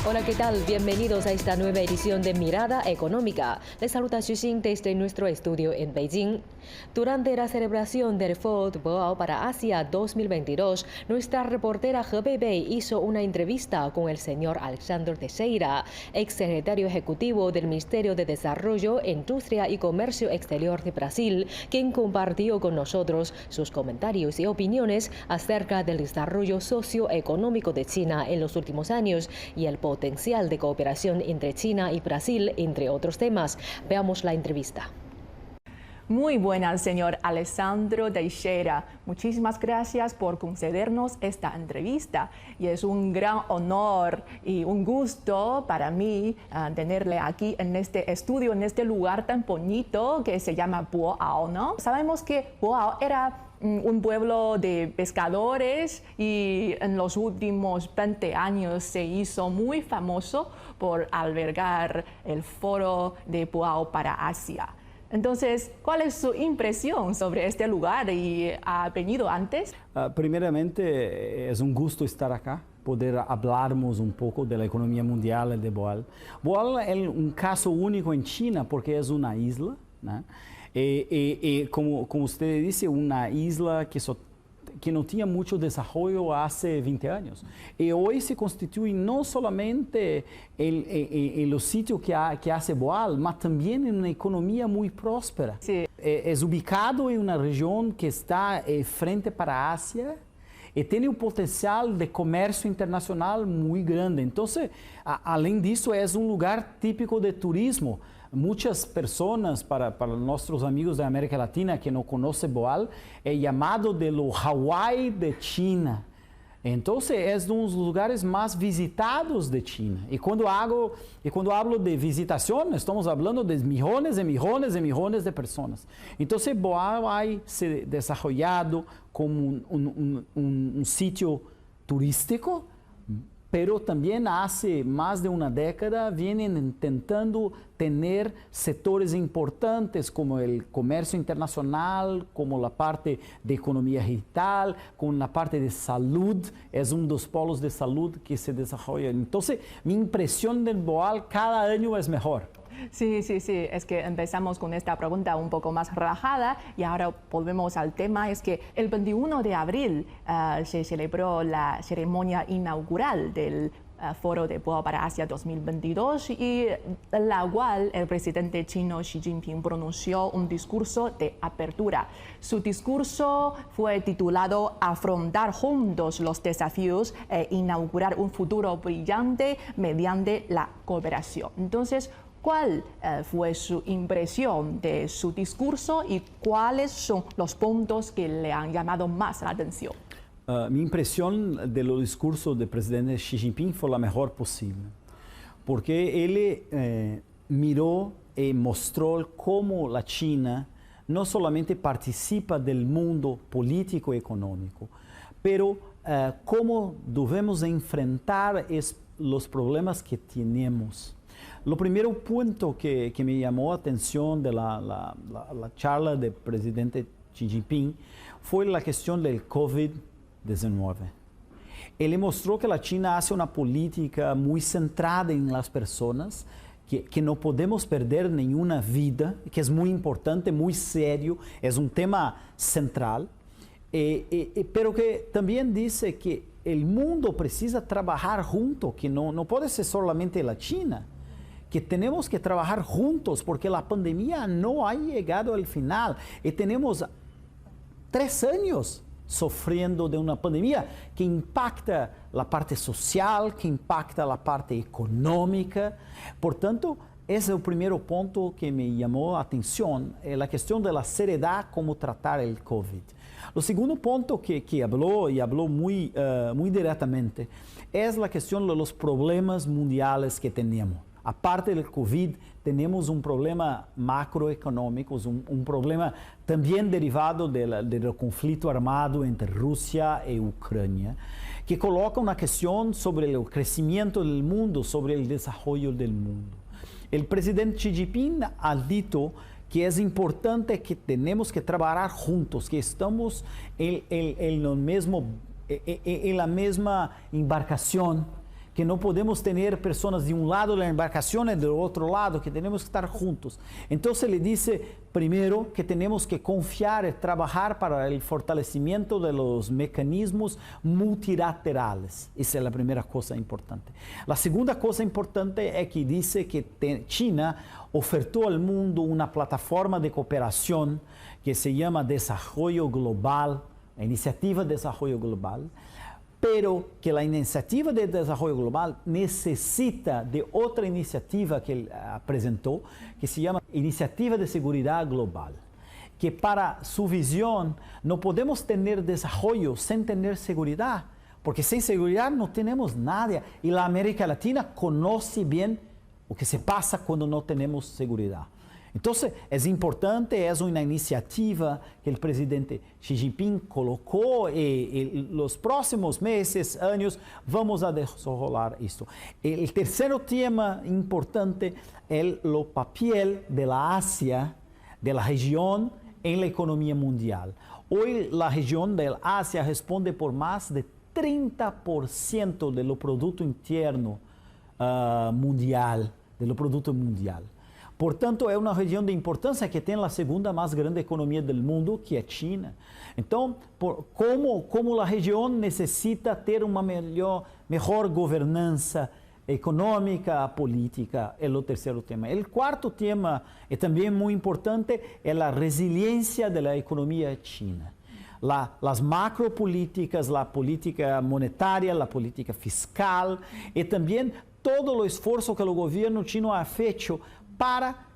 Hola, ¿qué tal? Bienvenidos a esta nueva edición de Mirada Económica. Les saluda Xu Xin desde nuestro estudio en Beijing. Durante la celebración del Foro Boao para Asia 2022, nuestra reportera He Beibei hizo una entrevista con el señor Alexandre Teixeira, exsecretario ejecutivo del Ministerio de Desarrollo, Industria y Comercio Exterior de Brasil, quien compartió con nosotros sus comentarios y opiniones acerca del desarrollo socioeconómico de China en los últimos años y el potencial de cooperación entre China y Brasil, entre otros temas. Veamos la entrevista. Muy buenas, señor Alessandro Teixeira. Muchísimas gracias por concedernos esta entrevista. Y es un gran honor y un gusto para mí tenerle aquí en este estudio, en este lugar tan bonito que se llama Boao, ¿no? Sabemos que Boao era un pueblo de pescadores y en los últimos 20 años se hizo muy famoso por albergar el Foro de Boao para Asia. Entonces, ¿cuál es su impresión sobre este lugar y ha venido antes? Primeramente, es un gusto estar acá, poder hablarmos un poco de la economía mundial de Boao. Boao es un caso único en China porque es una isla, ¿no? Como usted dice, una isla que no tenía mucho desarrollo hace 20 años. Y hoy se constituye no solamente el sitio que hace Boao, mas también en una economía muy próspera. Sí. Es ubicado en una región que está frente para Asia y tiene un potencial de comercio internacional muy grande. Entonces, além disso, es un lugar típico de turismo. Muchas personas, para nuestros amigos de América Latina que no conocen Boao, es llamado de lo Hawái de China. Entonces, es uno de los lugares más visitados de China. Y cuando hablo de visitación, estamos hablando de millones y millones y millones de personas. Entonces, Boao ha se desarrollado como un sitio turístico, pero también hace más de una década vienen intentando tener sectores importantes como el comercio internacional, como la parte de economía digital, como la parte de salud, es uno de los polos de salud que se desarrolla. Entonces, mi impresión del Boao cada año es mejor. Sí, es que empezamos con esta pregunta un poco más relajada y ahora volvemos al tema. Es que el 21 de abril se celebró la ceremonia inaugural del Foro de Boao para Asia 2022 y en la cual el presidente chino Xi Jinping pronunció un discurso de apertura. Su discurso fue titulado Afrontar juntos los desafíos e inaugurar un futuro brillante mediante la cooperación. Entonces, ¿cuál fue su impresión de su discurso y cuáles son los puntos que le han llamado más la atención? Mi impresión de los discursos del presidente Xi Jinping fue la mejor posible, porque él miró y mostró cómo la China no solamente participa del mundo político y económico, pero cómo debemos enfrentar los problemas que tenemos. Lo primero punto que me llamó la atención de la charla del presidente Xi Jinping fue la cuestión del COVID-19. Él mostró que la China hace una política muy centrada en las personas, que no podemos perder ninguna vida, que es muy importante, muy serio, es un tema central, pero que también dice que el mundo precisa trabajar junto, que no puede ser solamente la China, que tenemos que trabajar juntos porque la pandemia no ha llegado al final y tenemos 3 años sufriendo de una pandemia que impacta la parte social, que impacta la parte económica. Por tanto, ese es el primer punto que me llamó la atención, la cuestión de la seriedad, cómo tratar el COVID. El segundo punto que habló muy directamente, es la cuestión de los problemas mundiales que tenemos. Aparte del COVID, tenemos un problema macroeconómico, un problema también derivado del conflicto armado entre Rusia y Ucrania, que coloca una cuestión sobre el crecimiento del mundo, sobre el desarrollo del mundo. El presidente Xi Jinping ha dicho que es importante que tenemos que trabajar juntos, que estamos en la misma embarcación, que no podemos tener personas de un lado de la embarcación y del otro lado, que tenemos que estar juntos. Entonces le dice primero que tenemos que confiar y trabajar para el fortalecimiento de los mecanismos multilaterales. Esa es la primera cosa importante. La segunda cosa importante es que dice que China ofertó al mundo una plataforma de cooperación que se llama Desarrollo Global, la Iniciativa de Desarrollo Global, pero que la iniciativa de desarrollo global necesita de otra iniciativa que él presentó, que se llama Iniciativa de Seguridad Global, que para su visión no podemos tener desarrollo sin tener seguridad, porque sin seguridad no tenemos nada, y la América Latina conoce bien lo que se pasa cuando no tenemos seguridad. Entonces, es importante, es una iniciativa que el presidente Xi Jinping colocó y los próximos meses, años, vamos a desarrollar esto. El tercer tema importante es el papel de la Asia, de la región en la economía mundial. Hoy la región de Asia responde por más de 30% de lo Producto Interno mundial, de lo Producto Mundial. Por tanto, é uma região de importância que tem a segunda mais grande economia do mundo, que é China. Então, como a região necessita ter uma melhor governança econômica, política, é o terceiro tema. O quarto tema, e também muito importante, é a resiliência da economia china. As macropolíticas, a política monetária, a política fiscal e também todo o esforço que o governo chino ha feito para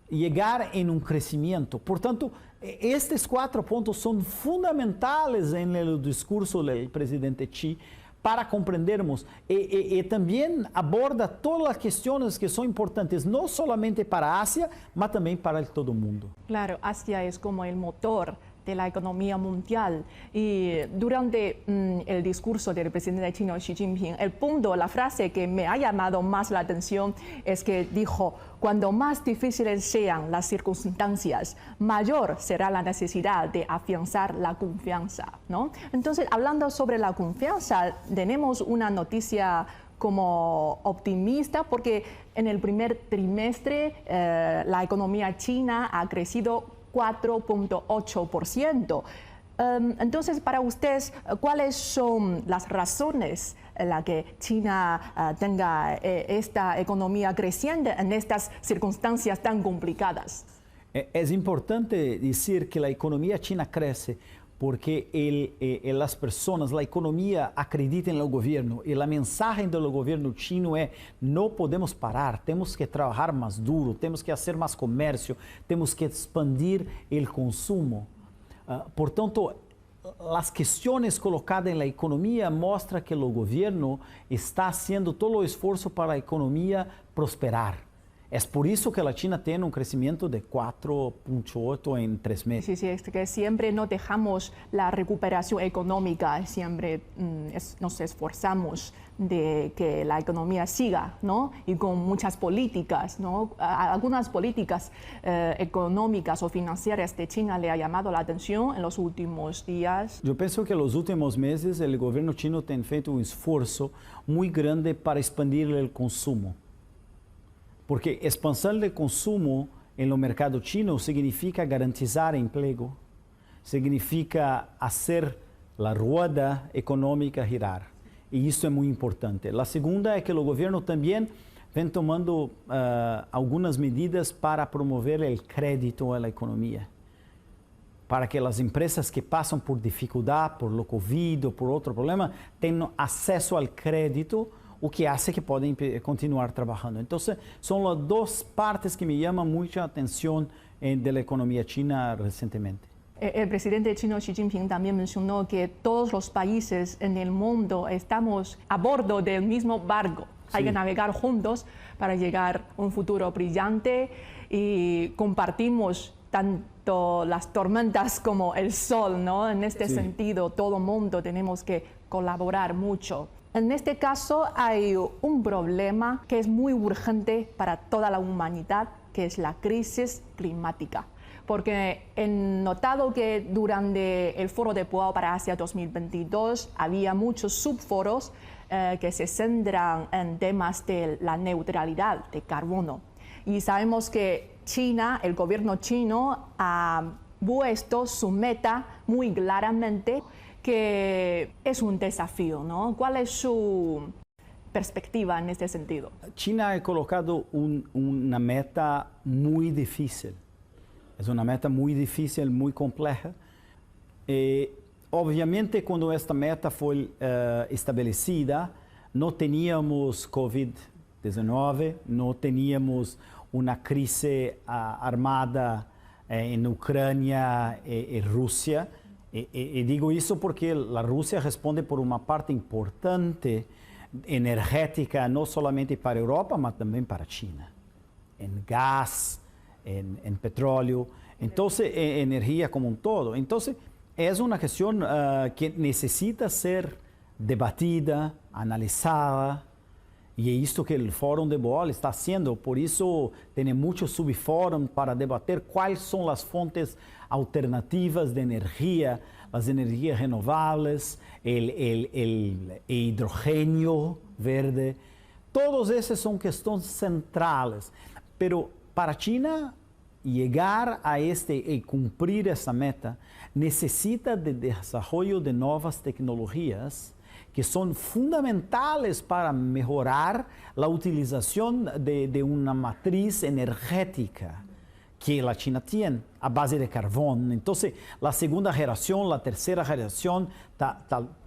chegar em um crescimento. Portanto, estes 4 pontos são fundamentais no discurso do presidente Xi para compreendermos e também aborda todas as questões que são importantes, não somente para a Ásia, mas também para todo o mundo. Claro, Asia es como el motor de la economía mundial. Y durante el discurso del presidente chino Xi Jinping, el punto, la frase que me ha llamado más la atención es que dijo: cuando más difíciles sean las circunstancias, mayor será la necesidad de afianzar la confianza, ¿no? Entonces, hablando sobre la confianza, tenemos una noticia como optimista, porque en el primer trimestre la economía china ha crecido 4.8%. Entonces, para ustedes, ¿cuáles son las razones en las que China tenga esta economía creciente en estas circunstancias tan complicadas? Es importante decir que la economía china crece porque las personas, la economía acredita en el gobierno y la mensaje del gobierno chino es: no podemos parar, tenemos que trabajar más duro, tenemos que hacer más comercio, tenemos que expandir el consumo. Por tanto, las cuestiones colocadas en la economía muestran que el gobierno está haciendo todo el esfuerzo para la economía prosperar. Es por eso que la China tiene un crecimiento de 4.8 en 3 meses. Sí, sí, es que siempre no dejamos la recuperación económica, siempre nos esforzamos de que la economía siga, ¿no? Y con muchas políticas, ¿no? Algunas políticas económicas o financieras de China le ha llamado la atención en los últimos días. Yo pienso que en los últimos meses el gobierno chino ha hecho un esfuerzo muy grande para expandir el consumo. Porque expansão de consumo no mercado chino significa garantizar emprego, significa fazer a roda econômica girar. E isso é muito importante. A segunda é que o governo também vem tomando algumas medidas para promover o crédito à economia, para que as empresas que passam por dificuldade, por lo Covid ou por outro problema, tenham acesso ao crédito, o que hace que podem continuar trabalhando. Então, são as 2 partes que me chamam muita atenção da economia china recentemente. El presidente chino Xi Jinping también mencionó que todos los países en el mundo estamos a bordo del mismo barco. Sí. Hay que navegar juntos para llegar a un futuro brillante y compartimos tanto las tormentas como el sol, ¿no? En este sentido, todo el mundo tenemos que colaborar mucho. En este caso hay un problema que es muy urgente para toda la humanidad, que es la crisis climática. Porque he notado que durante el Foro de Boao para Asia 2022 había muchos subforos que se centran en temas de la neutralidad de carbono. Y sabemos que China, el gobierno chino, ha puesto su meta muy claramente, que es un desafío, ¿no? ¿Cuál es su perspectiva en este sentido? China ha colocado una meta muy difícil. Es una meta muy difícil, muy compleja. Obviamente, cuando esta meta fue establecida, no teníamos COVID-19, no teníamos una crisis armada en Ucrania y Rusia. Y digo eso porque la Rusia responde por una parte importante energética, no solamente para Europa, mas también para China, en gas, en petróleo, entonces energía como un todo. Entonces es una cuestión que necesita ser debatida, analizada, y es esto que el Fórum de Boal está haciendo. Por eso tiene muchos subfórulos para debater cuáles son las fuentes alternativas de energía, las energías renovables, el hidrógeno verde. Todos esos son cuestiones centrales. Pero para China llegar a y cumplir esa meta necesita de desarrollo de nuevas tecnologías que son fundamentales para mejorar la utilización de una matriz energética que la China tiene a base de carbón. Entonces, la segunda generación, la tercera generación,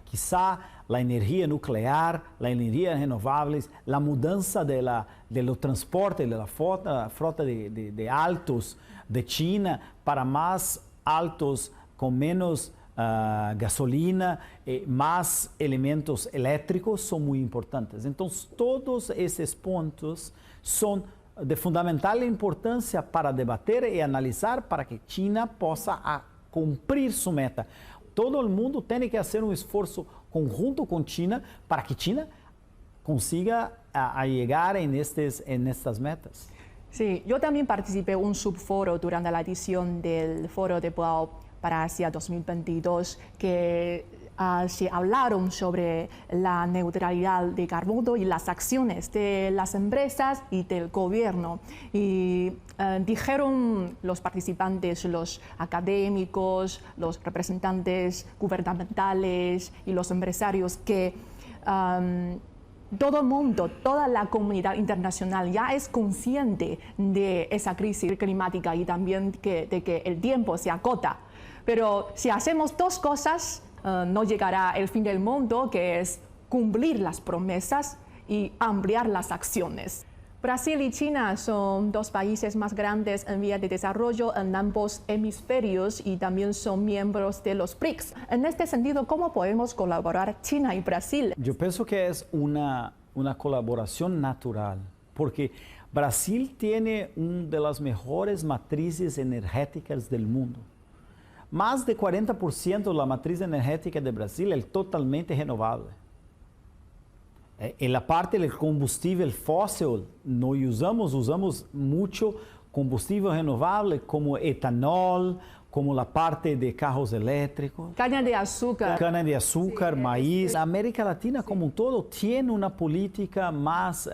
quizá la energía nuclear, la energía renovables, la mudanza de los transportes, de la frota de altos de China para más altos con menos gasolina, más elementos eléctricos son muy importantes. Entonces, todos esos puntos son de fundamental importancia para debater y analizar para que China pueda cumplir su meta. Todo el mundo tiene que hacer un esfuerzo conjunto con China para que China consiga llegar en estas metas. Sí, yo también participé en un subforo durante la edición del Foro de Boao para Asia 2022, que se hablaron sobre la neutralidad de carbono y las acciones de las empresas y del gobierno. Y dijeron los participantes, los académicos, los representantes gubernamentales y los empresarios que todo el mundo, toda la comunidad internacional ya es consciente de esa crisis climática y también de que el tiempo se acota. Pero si hacemos dos cosas, no llegará el fin del mundo, que es cumplir las promesas y ampliar las acciones. Brasil y China son dos países más grandes en vías de desarrollo en ambos hemisferios y también son miembros de los BRICS. En este sentido, ¿cómo podemos colaborar China y Brasil? Yo pienso que es una colaboración natural, porque Brasil tiene una de las mejores matrices energéticas del mundo. Más de 40% de la matriz energética de Brasil es totalmente renovable. En la parte del combustible fósil, no usamos mucho combustible renovable como etanol, como la parte de carros eléctricos. Caña de azúcar. Cana de azúcar, sí, maíz. La América Latina como un todo tiene una política más,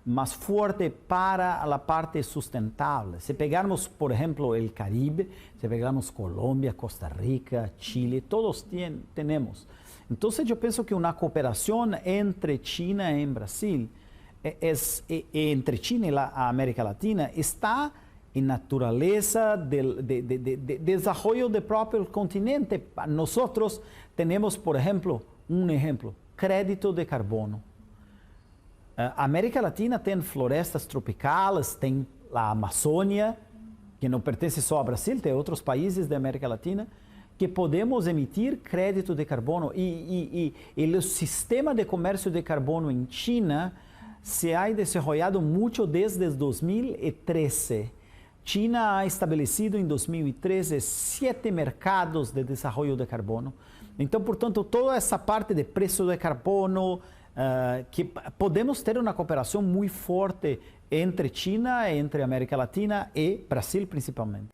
más fuerte para la parte sustentable. Si pegamos, por ejemplo, el Caribe, si pegamos Colombia, Costa Rica, Chile, todos tenemos. Entonces yo pienso que una cooperación entre China y Brasil, entre China y la América Latina, está en naturaleza del desarrollo del propio continente. Nosotros tenemos, por ejemplo, crédito de carbono. América Latina tem florestas tropicais, tem a Amazônia, que não pertence só ao Brasil, tem outros países da América Latina, que podemos emitir crédito de carbono. E o sistema de comércio de carbono em China se ha desenvolvido muito desde 2013. China ha estabelecido em 2013 7 mercados de desenvolvimento de carbono. Então, portanto, toda essa parte de preço de carbono, que podemos ter uma cooperação muito forte entre China, entre América Latina e Brasil principalmente.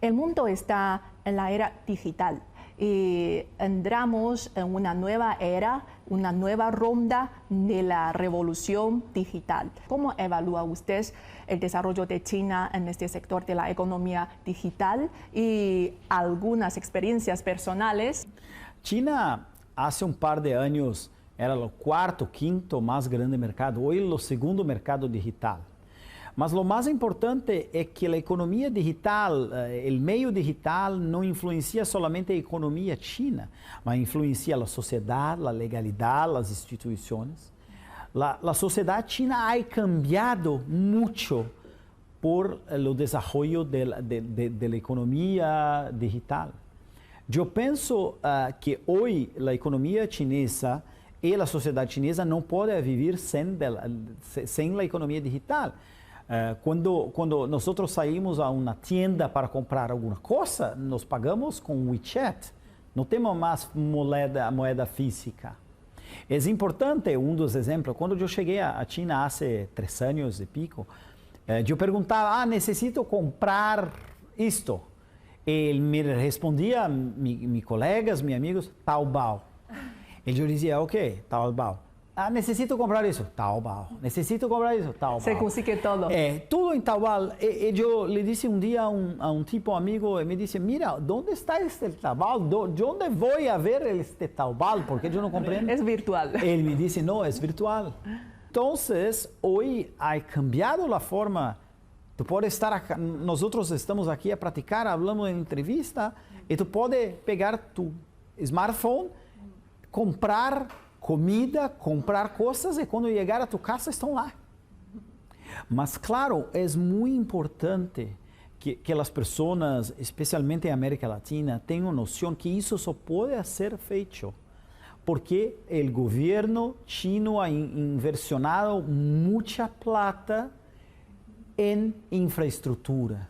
El mundo está en la era digital y entramos en una nueva era, una nueva ronda de la revolución digital. ¿Cómo evalúa usted el desarrollo de China en este sector de la economía digital y algunas experiencias personales? China, hace un par de años, era el cuarto, quinto más grande mercado. Hoy es el segundo mercado digital. Mas lo más importante es que la economía digital, el medio digital no influencia solamente a economía china, mas influencia la sociedad, la legalidad, las instituciones. La sociedad china ha cambiado mucho por el desarrollo de la economía digital. Yo pienso que hoy la economía chinesa y la sociedad chinesa no puede vivir sin la economía digital. Cuando nosotros saímos a una tienda para comprar alguna cosa, nos pagamos con WeChat. No tenemos más moeda física. Es importante, dos ejemplos, cuando yo llegué a China hace 3 años y pico, yo preguntaba, necesito comprar esto. Él me respondía, mis colegas, mis amigos, Taobao. Y yo decía, ok, Taobao. Necesito comprar eso, Taobao. Necesito comprar eso, Taobao. Se consigue todo. Todo en Taobao. Yo le dije un día a un tipo amigo, me dice, mira, ¿dónde está este Taobao? ¿Dónde voy a ver este Taobao? Porque yo no comprendo. Es virtual. Él me dice, no, es virtual. Entonces, hoy ha cambiado la forma. Tú puedes estar acá, nosotros estamos aquí a practicar, hablamos en entrevista, y tú puedes pegar tu smartphone, comprar comida, comprar cosas y cuando llegar a tu casa están lá. Mas claro, es muy importante que las personas, especialmente en América Latina, tengan noción que eso solo puede ser feito porque el gobierno chino ha inversionado mucha plata en infraestructura.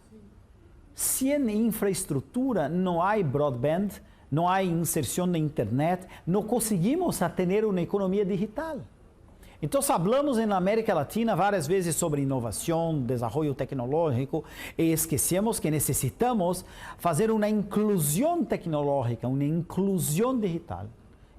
Si en infraestructura no hay broadband, no hay inserción de internet, no conseguimos tener una economía digital. Entonces hablamos en América Latina varias veces sobre innovación, desarrollo tecnológico y esquecemos que necesitamos hacer una inclusión tecnológica, una inclusión digital.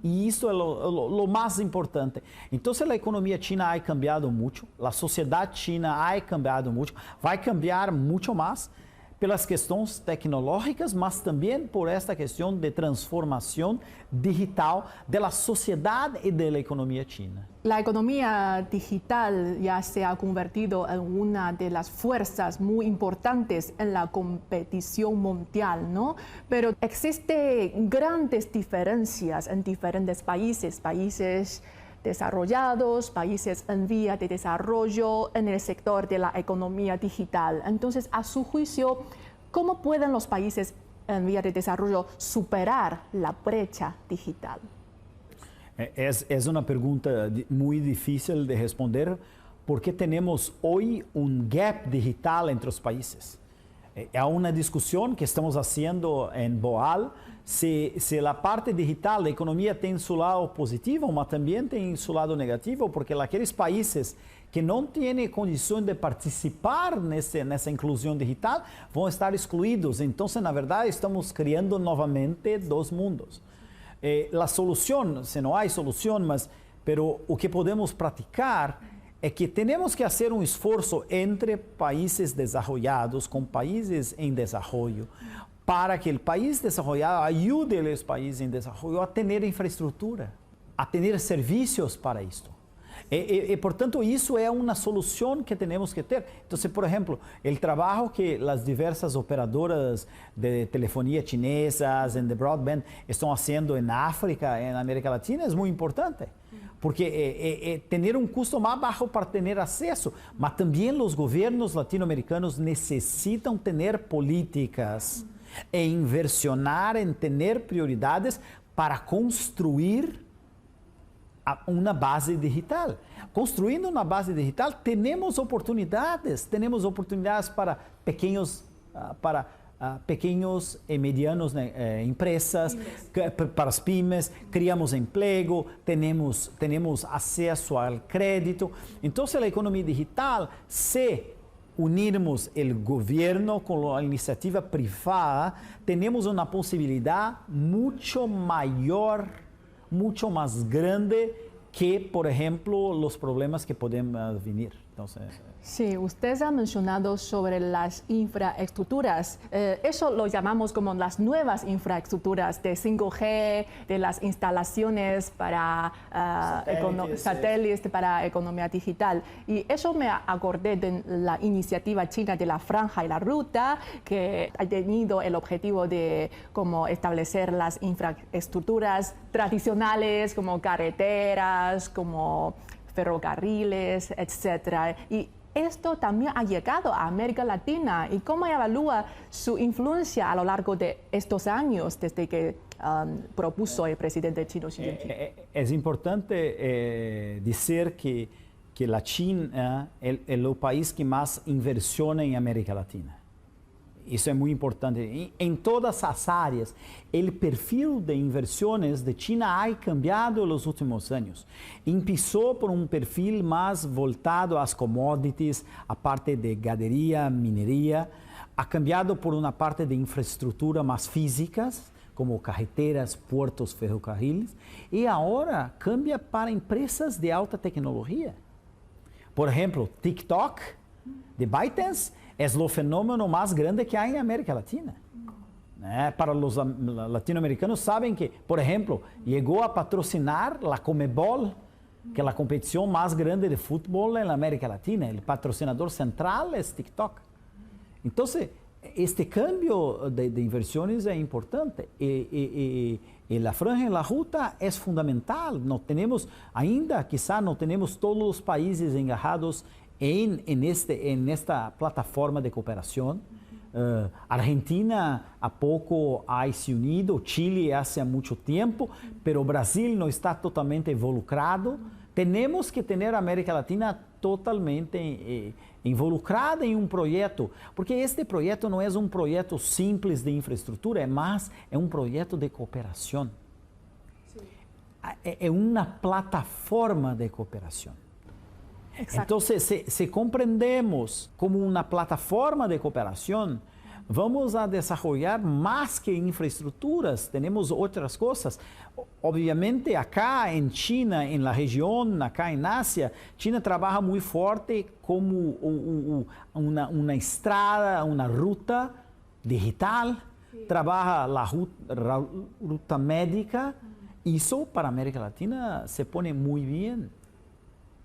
Y esto es lo más importante. Entonces la economía china ha cambiado mucho, la sociedad china ha cambiado mucho, va a cambiar mucho más pelas questões tecnológicas, mas também por esta questão de transformação digital da sociedade e da economia china. La economía digital ya se ha convertido en una de las fuerzas muy importantes en la competición mundial, ¿no? Pero existen grandes diferencias en diferentes países desarrollados, países en vía de desarrollo en el sector de la economía digital. Entonces, a su juicio, ¿cómo pueden los países en vía de desarrollo superar la brecha digital? Es una pregunta muy difícil de responder porque tenemos hoy un gap digital entre los países. Hay una discusión que estamos haciendo en Boal si la parte digital, la economía tiene su lado positivo, pero también tiene su lado negativo, porque aquellos países que no tienen condición de participar en esa inclusión digital van a estar excluidos. Entonces, na verdad, estamos creando nuevamente dos mundos. La solución, si no hay solución, pero lo que podemos practicar es que tenemos que hacer un esfuerzo entre países desarrollados con países en desarrollo para que el país desarrollado ayude a los países en desarrollo a tener infraestructura, a tener servicios para esto. Portanto, isso é uma solução que temos que ter. Então, por exemplo, o trabalho que as diversas operadoras de telefonia chinesas e de broadband estão fazendo em África, em América Latina, é muito importante. Porque ter um custo mais baixo para ter acesso, mas também os governos latino-americanos necessitam ter políticas e inversionar em ter prioridades para construir uma base digital. Construindo uma base digital, temos oportunidades para pequeños y medianos empresas, para as pymes, criamos emprego, tenemos acceso al crédito. Entonces, la economía digital, si unirmos el gobierno con la iniciativa privada, tenemos una posibilidad mucho mayor, mucho más grande que, por ejemplo, los problemas que podemos venir. Entonces, sí, usted ha mencionado sobre las infraestructuras. Eso lo llamamos como las nuevas infraestructuras de 5G, de las instalaciones para satélites para economía digital. Y eso me acordé de la iniciativa china de la Franja y la Ruta, que ha tenido el objetivo de como establecer las infraestructuras tradicionales como carreteras, como ferrocarriles, etcétera. Y esto también ha llegado a América Latina. ¿Y cómo evalúa su influencia a lo largo de estos años desde que propuso el presidente chino Xi Jinping? Es importante decir que la China es el país que más inversiona en América Latina. Eso es muy importante. En todas las áreas, el perfil de inversiones de China ha cambiado en los últimos años. Empezó por un perfil más voltado a las commodities, a parte de ganadería, minería. Ha cambiado por una parte de infraestructura más físicas, como carreteras, puertos, ferrocarriles. Y ahora cambia para empresas de alta tecnología. Por ejemplo, TikTok de ByteDance es el fenómeno más grande que hay en América Latina. Para los latinoamericanos saben que, por ejemplo, llegó a patrocinar la Conmebol, que es la competición más grande de fútbol en la América Latina. El patrocinador central es TikTok. Entonces, este cambio de inversiones es importante. Y la Franja y la Ruta es fundamental. No tenemos, ainda quizá no tenemos todos los países engajados en esta plataforma de cooperación. Argentina a poco ha se unido, Chile hace mucho tiempo, pero Brasil no está totalmente involucrado. Tenemos que tener a América Latina totalmente involucrada en un proyecto, porque este proyecto no es un proyecto simple de infraestructura, es un proyecto de cooperación. Sí. Es una plataforma de cooperación. Exacto. Entonces, si comprendemos como una plataforma de cooperación, vamos a desarrollar más que infraestructuras, tenemos otras cosas. Obviamente, acá en China, en la región, acá en Asia, China trabaja muy fuerte como una estrada, una ruta digital, sí. Trabaja la ruta médica. Eso para América Latina se pone muy bien.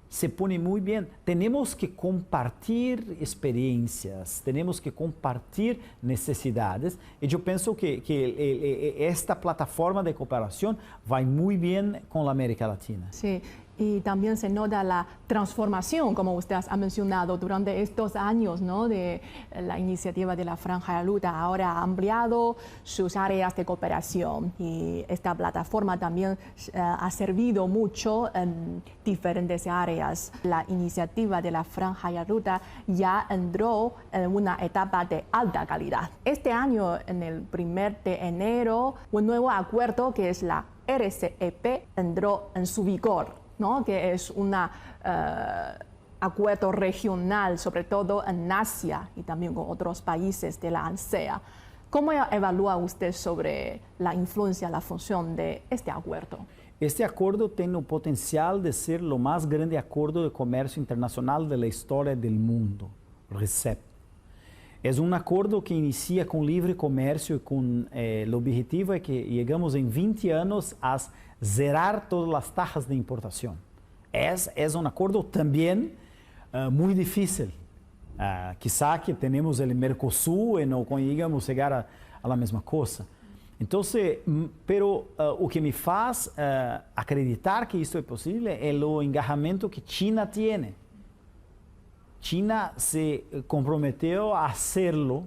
Se pone muy bien. Tenemos que compartir experiencias, tenemos que compartir necesidades. Y yo pienso que esta plataforma de cooperación va muy bien con la América Latina. Sí. Y también se nota la transformación, como usted ha mencionado, durante estos años, ¿no? De la iniciativa de la Franja y la Ruta. Ahora ha ampliado sus áreas de cooperación y esta plataforma también ha servido mucho en diferentes áreas. La iniciativa de la Franja y la Ruta ya entró en una etapa de alta calidad. Este año, en el 1 de enero, un nuevo acuerdo que es la RCEP entró en su vigor, ¿no? Que es un acuerdo regional, sobre todo en Asia y también con otros países de la ASEAN. ¿Cómo evalúa usted sobre la influencia, la función de este acuerdo? Este acuerdo tiene el potencial de ser lo más grande acuerdo de comercio internacional de la historia del mundo, RCEP. Es un acuerdo que inicia con libre comercio y con el objetivo de que llegamos en 20 años a zerar todas las tasas de importación. Es un acuerdo también muy difícil. Quizá que tenemos el Mercosur y no conseguimos llegar a la misma cosa. Entonces, pero o que me faz acreditar que esto es posible es el engajamiento que China tiene. China se comprometió a hacerlo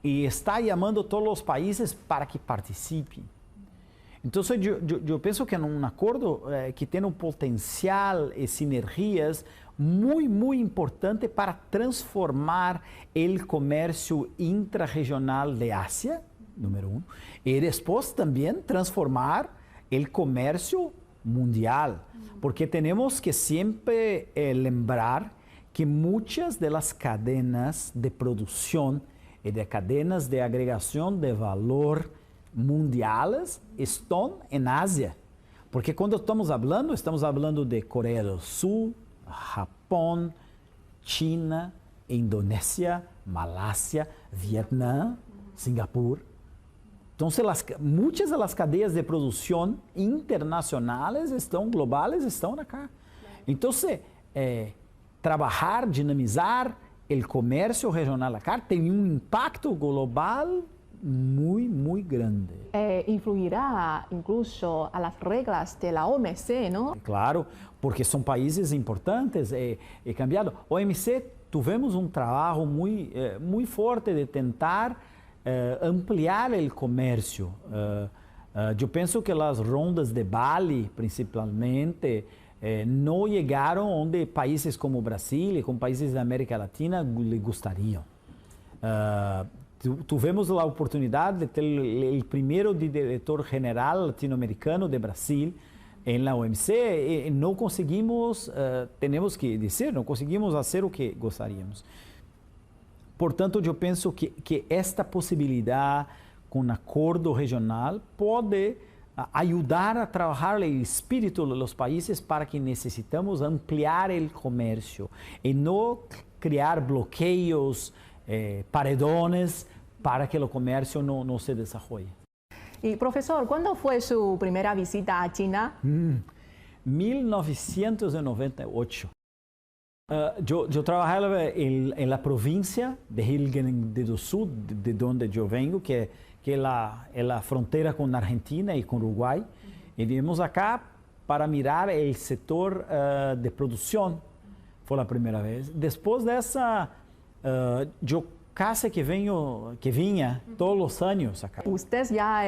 y está llamando a todos los países para que participen. Entonces, yo pienso que es un acuerdo que tiene un potencial y sinergias muy importante para transformar el comercio intrarregional de Asia, número uno, y después también transformar el comercio mundial, porque tenemos que siempre lembrar que muchas de las cadenas de producción y de cadenas de agregación de valor mundiales están en Asia. Porque cuando estamos hablando de Corea del Sur, Japón, China, Indonesia, Malasia, Vietnam, Singapur. Entonces, muchas de las cadenas de producción internacionales globales están acá. Entonces, trabajar, dinamizar el comercio regional acá tiene un impacto global muy grande. Influirá incluso a las reglas de la OMC, ¿no? Claro, porque son países importantes. Cambiado. OMC, tuvimos un trabajo muy fuerte de tentar ampliar el comercio. Yo pienso que las rondas de Bali, principalmente, no llegaron donde países como Brasil y como países de América Latina le gustarían. Tuvimos la oportunidad de tener el primer director general latinoamericano de Brasil en la OMC y no conseguimos, tenemos que decir, no conseguimos hacer lo que gostaríamos. Portanto, eu penso que esta possibilidade com acordo regional pode ajudar a trabalhar o espírito dos países para que necessitamos ampliar o comércio e não criar bloqueios, paredones para que o comércio não se desenvolva. Y profesor, ¿cuándo fue su primera visita a China? 1998. Eu trabalhava em la província de Rio Grande do Sul, de onde eu venho, que é a fronteira com a Argentina e com o Uruguai. E viemos acá para mirar o setor de produção. Foi a primeira vez. Depois dessa, eu casi que vinha todos os anos acá. Usted ya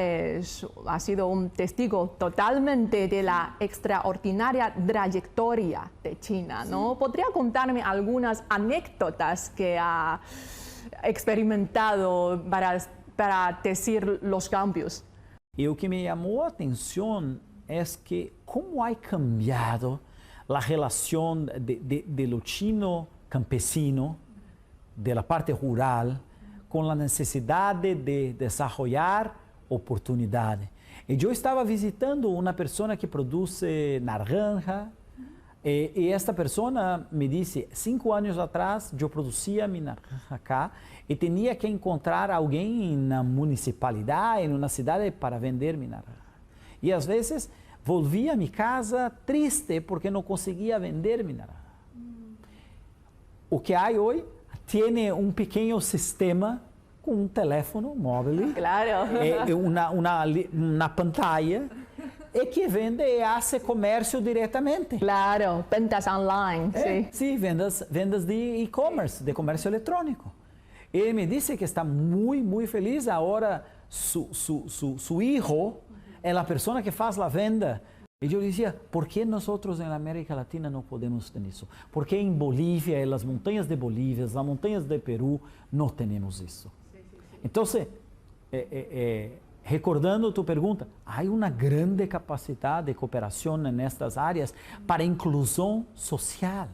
ha sido un testigo totalmente de la extraordinaria trayectoria de China, ¿no? ¿Podría contarme algunas anécdotas que ha experimentado para decir los cambios? E o que me llamó a atenção é que como ha cambiado a relação de lo chino campesino, de la parte rural, com a necessidade de desenvolver oportunidade. E eu estava visitando uma pessoa que produz naranja, e esta pessoa me disse, 5 anos atrás, eu produzia minha naranja cá, e tinha que encontrar alguém na municipalidade, em uma cidade, para vender minha naranja. E às vezes, volvia a minha casa triste, porque não conseguia vender minha naranja. O que há hoje? Tiene un pequeño sistema con un teléfono móvil, claro. una pantalla, y que vende y hace comercio directamente. Claro, ventas online, sí. Sí, vendas de e-commerce, de comercio electrónico. Él me dice que está muy feliz. Ahora su hijo es la persona que hace la venda. Y yo decía, ¿por qué nosotros en América Latina no podemos tener eso? ¿Por qué en Bolivia, en las montañas de Bolivia, las montañas de Perú, no tenemos eso? Entonces, recordando tu pregunta, hay una grande capacidad de cooperación en estas áreas para inclusión social.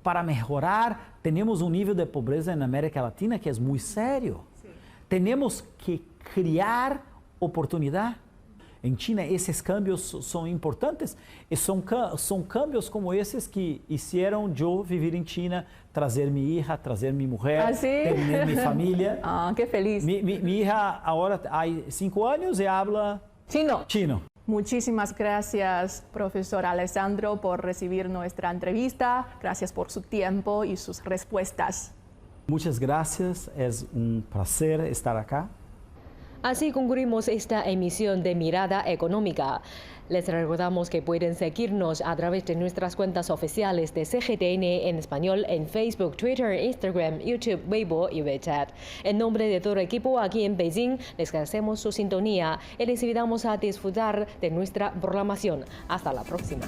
Para mejorar, tenemos un nivel de pobreza en América Latina que es muy serio. Tenemos que crear oportunidad. Em China, esses cambios são importantes e são cambios como esses que fizeram eu viver em China, trazer minha hija, trazer minha mulher, ter minha família. Ah, que feliz. Minha hija agora há 5 anos e habla chino. Muchísimas gracias, profesor Alessandro, por recibir nuestra entrevista. Gracias por su tiempo y sus respuestas. Muchas gracias, es un placer estar acá. Así concluimos esta emisión de Mirada Económica. Les recordamos que pueden seguirnos a través de nuestras cuentas oficiales de CGTN en español en Facebook, Twitter, Instagram, YouTube, Weibo y WeChat. En nombre de todo el equipo aquí en Beijing, les agradecemos su sintonía y les invitamos a disfrutar de nuestra programación. Hasta la próxima.